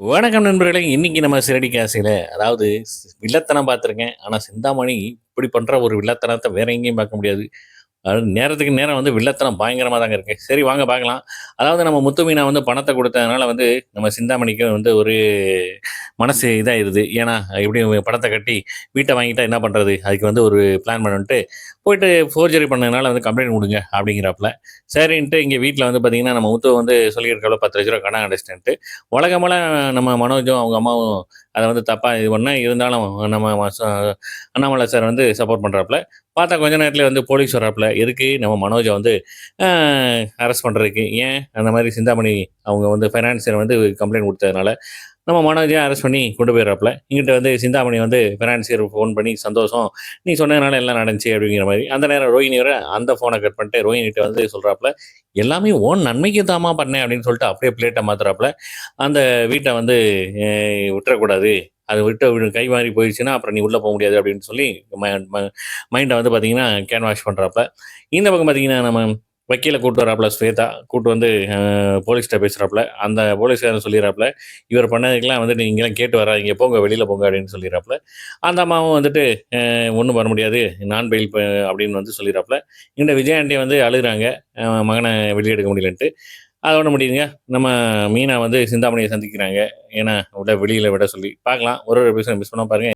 வணக்கம் நண்பர்களே! இன்னைக்கு நம்ம சிறடி காசில அதாவது வில்லத்தனம் பார்த்துருக்கேன். ஆனா சிந்தாமணி இப்படி பண்ற ஒரு வில்லத்தனத்த வேற எங்கேயும் பார்க்க முடியாது. அதாவது நேரத்துக்கு நேரம் வந்து வில்லத்தனம் பயங்கரமா தாங்க இருக்கு. சரி வாங்க பார்க்கலாம். அதாவது நம்ம முத்து மீனா வந்து பணத்த குடுத்ததுனால வந்து நம்ம சிந்தாமணிக்கு வந்து ஒரு மனசு இதாயிருது. ஏன்னா எப்படியும் பணத்த கட்டி வீட்ட வாங்கிட்டா என்ன பண்றது? அதுக்கு வந்து ஒரு பிளான் பண்ணுன்ட்டு போயிட்டு ஃபோர்ஜரி பண்ணதுனால வந்து கம்ப்ளைண்ட் குடுங்க அப்படிங்கிறாப்புல. சரின்ட்டு இங்க வீட்ல வந்து பார்த்தீங்கன்னா, நம்ம முத்து வந்து சொல்லியிருக்காப்புல ரூ. 10,00,000 கடன் அடைச்சிட்டேன்ட்டு. வழக்கம்போல நம்ம மனோஜும் அவங்க அம்மாவும் அத வந்து தப்பா இது பண்ண இருந்தாலும் நம்ம அண்ணாமலை சார் வந்து சப்போர்ட் பண்றாப்புல. பார்த்தா கொஞ்ச நேரத்திலே வந்து போலீஸ் வர்றாப்புல. எதுக்கு? நம்ம மனோஜ வந்து அ அரெஸ்ட் பண்றதுக்கு. ஏன்? அந்த மாரி சிந்தாமணி அவங்க வந்து ஃபைனான்சியர் வந்து கம்ப்ளைண்ட் குடுத்ததுனால. நம்ம மனோஜையும் அரெஸ்ட் பண்ணி கொண்டு போயிறாப்புல. இங்கிட்டு வந்து சிந்தாமணி வந்து ஃபினான்சியருக்கு ஃபோன் பண்ணி சந்தோஷம். "நீ சொன்னதுனால எல்லாம் நடந்துச்சு" அப்படிங்கிற மாரி. அந்த நேரம் ரோஹிணி வேற அந்த ஃபோன கட் பண்ணிட்டு ரோஹிணிட்ட வந்து சொல்றாப்புல, "எல்லாமே உன் நன்மைக்கு தாம்மா பண்ணேன்" அப்படின்னு சொல்லிட்டு அப்படியே பிளேட்ட மாத்துறாப்புல. அந்த வீட்ட வந்து அ விட்டுறக்கூடாது. அது விட்டு கை மாறி போயிடுச்சுன்னா, அப்புறம் நீ உள்ள போ முடியாது அப்படின்னு சொல்லி ம ம மைண்ட வந்து பார்த்தீங்கன்னா, கேன்வாஷ் பண்றாப்புல. இந்த பக்கம் பார்த்தீங்கன்னா, நம்ம வக்கீல கூட்டு வராப்புல ஸ்வேதா. கூட்டு வந்து போலீஸ்ட்ட பேசுறாப்புல. அந்த போலீஸ்காரர் சொல்லிறாப்புல, "இவர் பண்ணதுக்கெல்லாம் வந்து நீங்கலாம் கேட்டு வராதீங்க. போங்க வெளியில போங்க" அப்படின்னு சொல்லிறாப்புல. அந்த அம்மாவும் வந்துட்டு, ஒண்ணும் பண்ண முடியாது. நான் பெயில் அப்படின்னு வந்து சொல்லிறாப்புல. இந்த விஜயா ஆண்டி வந்து அழுகுறாங்க. மகன வெளிய எடுக்க முடியலன்ட்டு. அதோட முடியுதுங்க. நம்ம மீனா வந்து சிந்தாமணிய சந்திக்கிறாங்க. ஏன்னா, வெளியில விட சொல்லி. பார்க்கலாம். ஒரு ஒரு எபிசோட் மிஸ் பண்ணாம பாருங்க.